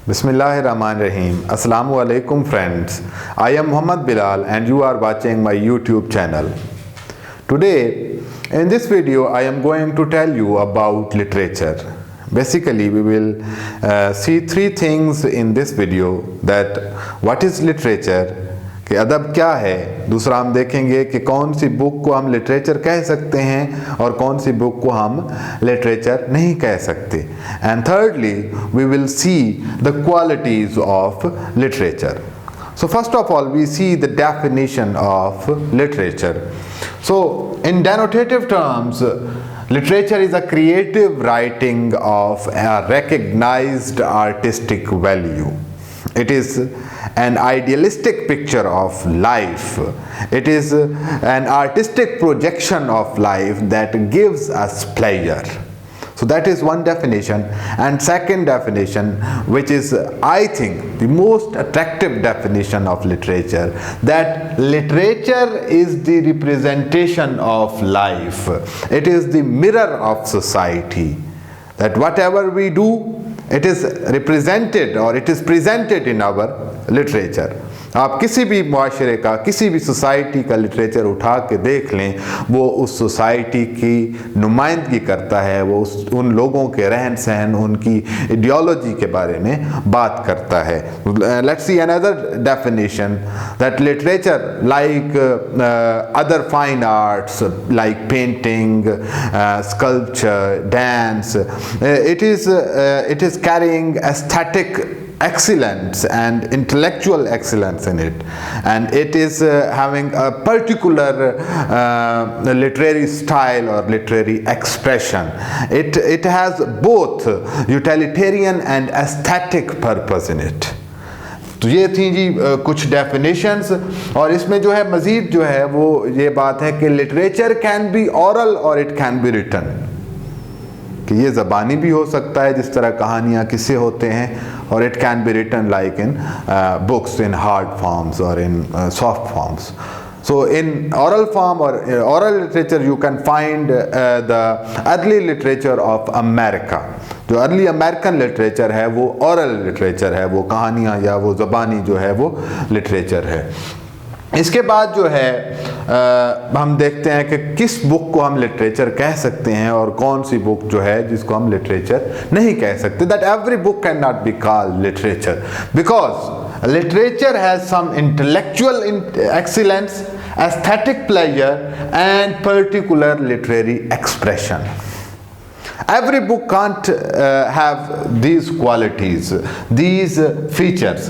Bismillahirrahmanirrahim. Assalamu alaikum friends. I am Muhammad Bilal and you are watching my YouTube channel. Today in this video I am going to tell you about literature. Basically we will see three things in this video, that what is literature, कि अदब क्या है, दूसरा हम देखेंगे कि कौन सी book को हम लिटरेचर कह सकते हैं और कौन सी बुक को हम लिटरेचर नहीं कह सकते, and thirdly we will see the qualities of literature. So first of all we see the definition of literature. So in denotative terms, literature is a creative writing of a recognized artistic value. It is an idealistic picture of life. It is an artistic projection of life that gives us pleasure. So that is one definition. And second definition, which is I think the most attractive definition of literature, that literature is the representation of life. It is the mirror of society. That whatever we do, it is represented or it is presented in our literature. आप किसी भी मुआशरे का, किसी भी society का literature उठा के देख लें, वो उस सोसाइटी की नुमाइंदगी करता है, वो उन लोगों के रहन सहन, उनकी आइडियोलॉजी के बारे में बात करता है. Let's see another definition, that literature like other fine arts like painting, sculpture, dance, it is carrying aesthetic excellence and intellectual excellence in it, and it is having a particular literary style or literary expression. It has both utilitarian and aesthetic purpose in it. तो ये थी जी कुछ definitions, और इसमें जो है मज़ीद जो है वो ये बात है कि लिटरेचर कैन बी ओरल और इट कैन बी रिटन, कि ये ज़बानी भी हो सकता है जिस तरह कहानियाँ किस्से होते हैं, और it can be written like in books in hard forms और in soft forms. So in oral form or oral literature you can find the early literature of America. जो अर्ली अमेरिकन लिटरेचर है वो oral literature है, वो कहानियाँ या वो ज़बानी जो है वो लिटरेचर है. इसके बाद जो है हम देखते हैं कि किस बुक को हम लिटरेचर कह सकते हैं और कौन सी बुक जो है जिसको हम लिटरेचर नहीं कह सकते. That every book can not be called literature because literature has some intellectual excellence, aesthetic pleasure and particular literary expression. Every book can't have these qualities, these features.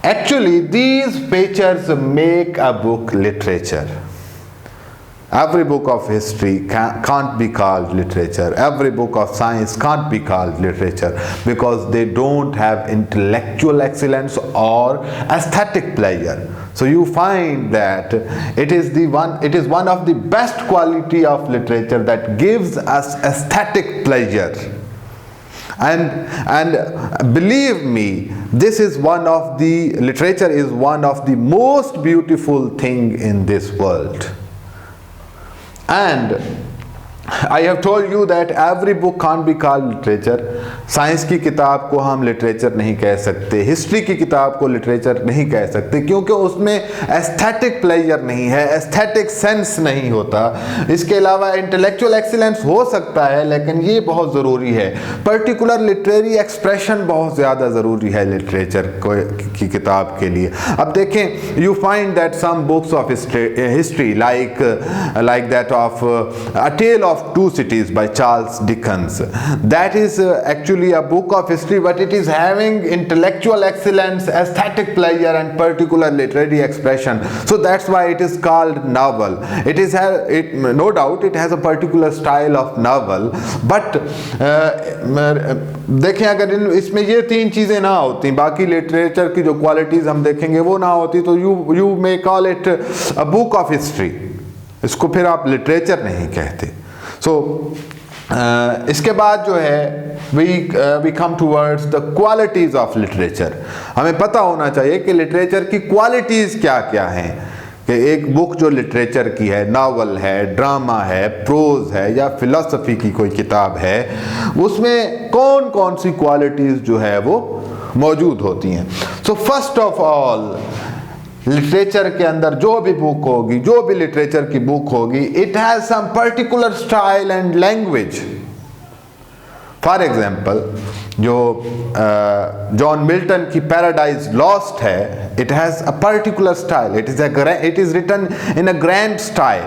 Actually these features make a book literature. Every book of history can't be called literature. Every book of science can't be called literature because they don't have intellectual excellence or aesthetic pleasure. So you find that it is one of the best quality of literature that gives us aesthetic pleasure. And believe me, this is literature is one of the most beautiful thing in this world. And I have told you that every book can't be called literature. Science की किताब को हम literature नहीं कह सकते, history की किताब को लिटरेचर नहीं कह सकते, क्योंकि उसमें एस्थेटिक प्लेजर नहीं है, एस्थेटिक सेंस नहीं होता. इसके अलावा इंटेलेक्चुअल एक्सीलेंस हो सकता है, लेकिन ये बहुत ज़रूरी है. पर्टिकुलर लिटरेरी एक्सप्रेशन बहुत ज़्यादा ज़रूरी है लिटरेचर की किताब के लिए. अब देखें, you find that some books of history like that of a tale of Two Cities by Charles Dickens. That is actually a book of history, but it is having intellectual excellence, aesthetic pleasure and particular literary expression. So that's why it is called novel. No doubt it has a particular style of novel, but देखें अगर इसमें ये तीन चीज़ें ना होती, बाकी literature की जो क्वालिटीज़ हम देखेंगे वो ना होती, तो you may call it a book of history. इसको फिर आप लिटरेचर नहीं कहते. So इसके बाद जो है we come towards the qualities of literature. हमें पता होना चाहिए कि लिटरेचर की क्वालिटीज़ क्या क्या हैं, कि एक बुक जो लिटरेचर की है, नावल है, ड्रामा है, प्रोज है या फिलॉसफी की कोई किताब है, उसमें कौन कौन सी क्वालिटीज़ जो है वो मौजूद होती हैं। So first of all literature के अंदर जो भी बुक होगी, जो भी लिटरेचर की बुक होगी, it has some particular style and language. For example जो जॉन मिल्टन की पैराडाइज लॉस्ट है, it has a particular style, it is written in a grand style,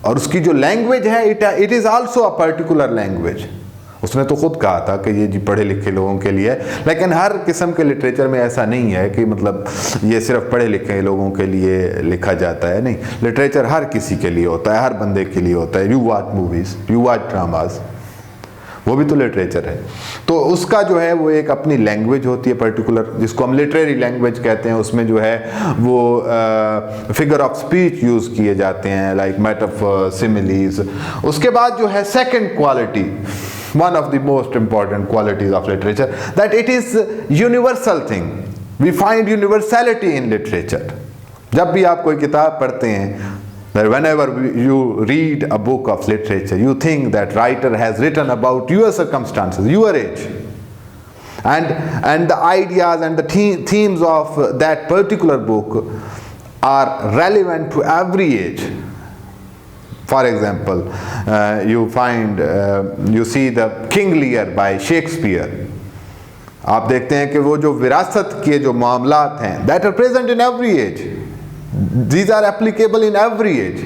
और उसकी जो लैंग्वेज है it is also a particular language. उसने तो खुद कहा था कि ये जी पढ़े लिखे लोगों के लिए, लेकिन हर किस्म के लिटरेचर में ऐसा नहीं है कि मतलब ये सिर्फ पढ़े लिखे लोगों के लिए लिखा जाता है। नहीं, लिटरेचर हर किसी के लिए होता है, हर बंदे के लिए होता है। You watch movies, you watch dramas, वो भी तो लिटरेचर है। तो उसका जो है वो एक अपनी लैंग्वेज होती है पर्टिकुलर, जिसको हम लिटरेरी लैंग्वेज कहते हैं। उसमें जो है वो फिगर ऑफ स्पीच यूज़ किए जाते हैं, लाइक मेटाफर, सिमिलीज। उसके बाद जो है second quality, one of the most important qualities of literature, that it is universal thing. We find universality in literature. जब भी आप कोई किताब पढ़ते हैं, that whenever you read a book of literature, you think that writer has written about your circumstances, your age, and the ideas and the themes of that particular book are relevant to every age. For example, you see the King Lear by Shakespeare. आप देखते हैं कि वो जो विरासत के जो मामलात हैं, that are present in every age. These are applicable in every age.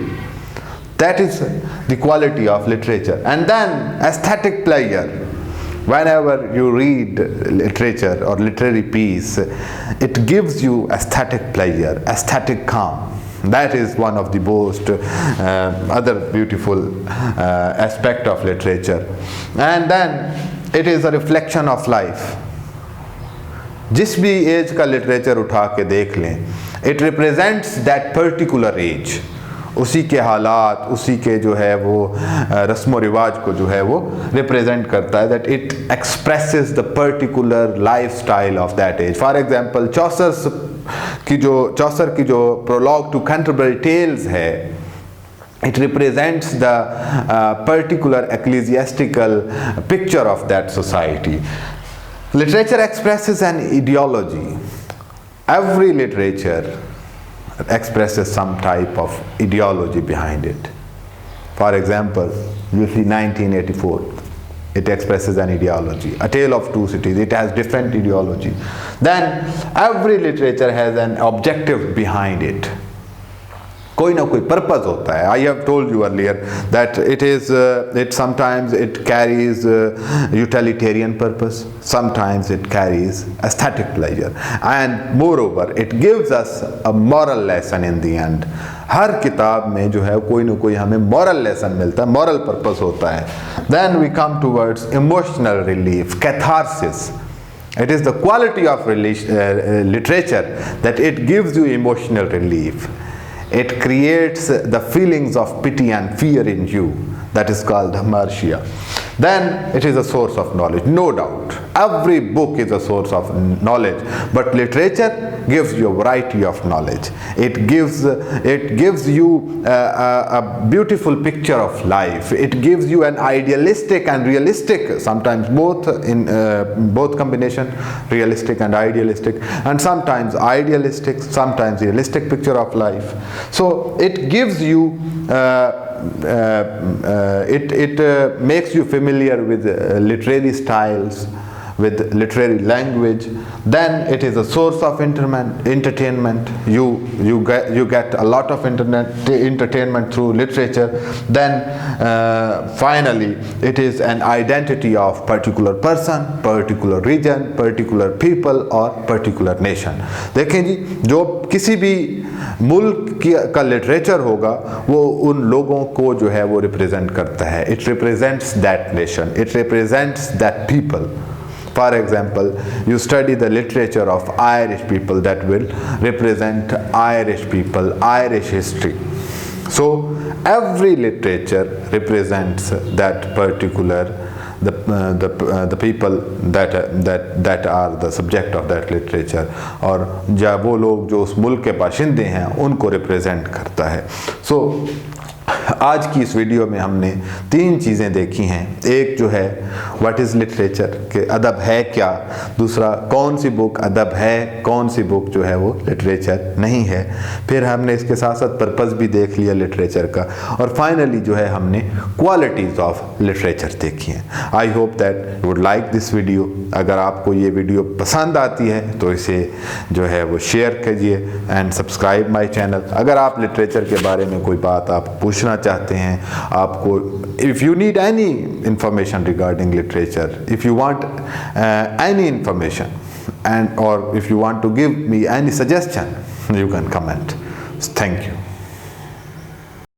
That is the quality of literature. And then aesthetic pleasure. Whenever you read literature or literary piece, it gives you aesthetic pleasure, aesthetic calm. That is one of the most other beautiful aspect of literature. And then it is a reflection of life. जिस भी as का literature उठा के देख लें, it represents that particular age. उसी के हालात, उसी के जो है वो रस्म रिवाज को जो है वो रिप्रेजेंट करता है, that it expresses the particular lifestyle of that age. For example, चौसर की जो प्रोलॉग टू कैंटरबरी टेल्स है, it represents the particular ecclesiastical picture of that society. Literature expresses an ideology. Every literature expresses some type of ideology behind it. For example, you see 1984. It expresses an ideology. A Tale of Two Cities, it has different ideology. Then every literature has an objective behind it. कोई ना कोई purpose होता है. I have told you earlier that it sometimes it carries utilitarian purpose, sometimes it carries aesthetic pleasure, and moreover it gives us a moral lesson in the end. हर किताब में जो है कोई ना कोई हमें moral lesson मिलता है, moral purpose होता है. Then we come towards emotional relief, catharsis. It is the quality of literature that it gives you emotional relief. It creates the feelings of pity and fear in you. That is called hamartia. Then it is a source of knowledge, no doubt. Every book is a source of knowledge, but literature gives you a variety of knowledge. It gives you a beautiful picture of life. It gives you an idealistic and realistic, sometimes both in both combination, realistic and idealistic, and sometimes idealistic, sometimes realistic picture of life. So it gives you it makes you familiar with literary styles, with literary language. Then it is a source of entertainment. You get a lot of entertainment through literature. Then finally it is an identity of particular person, particular region, particular people or particular nation. देखें जी, जो किसी भी मुल्क का literature होगा वो उन लोगों को जो है वो रिप्रेजेंट करता है. It represents that nation, it represents that people. For example, you study the literature of Irish people, that will represent Irish people, Irish history. So every literature represents that particular the people that are the subject of that literature, और जब वो लोग जो उस मुल्क के बाशिंदे हैं उनको रिप्रेजेंट करता है. So आज की इस वीडियो में हमने 3 चीज़ें देखी हैं। एक जो है व्हाट इज़ लिटरेचर, के अदब है क्या। दूसरा, कौन सी बुक अदब है, कौन सी बुक जो है वो लिटरेचर नहीं है। फिर हमने इसके साथ साथ पर्पज़ भी देख लिया लिटरेचर का। और फाइनली जो है हमने क्वालिटीज़ ऑफ लिटरेचर देखी हैं। I hope that you would like this video. अगर आपको ये वीडियो पसंद आती है तो इसे जो है वो शेयर कीजिए एंड सब्सक्राइब माय चैनल। अगर आप लिटरेचर के बारे में कोई बात आप पूछना चाहते हैं, आपको if you need any information regarding literature, if you want any information and or if you want to give me any suggestion, you can comment. Thank you.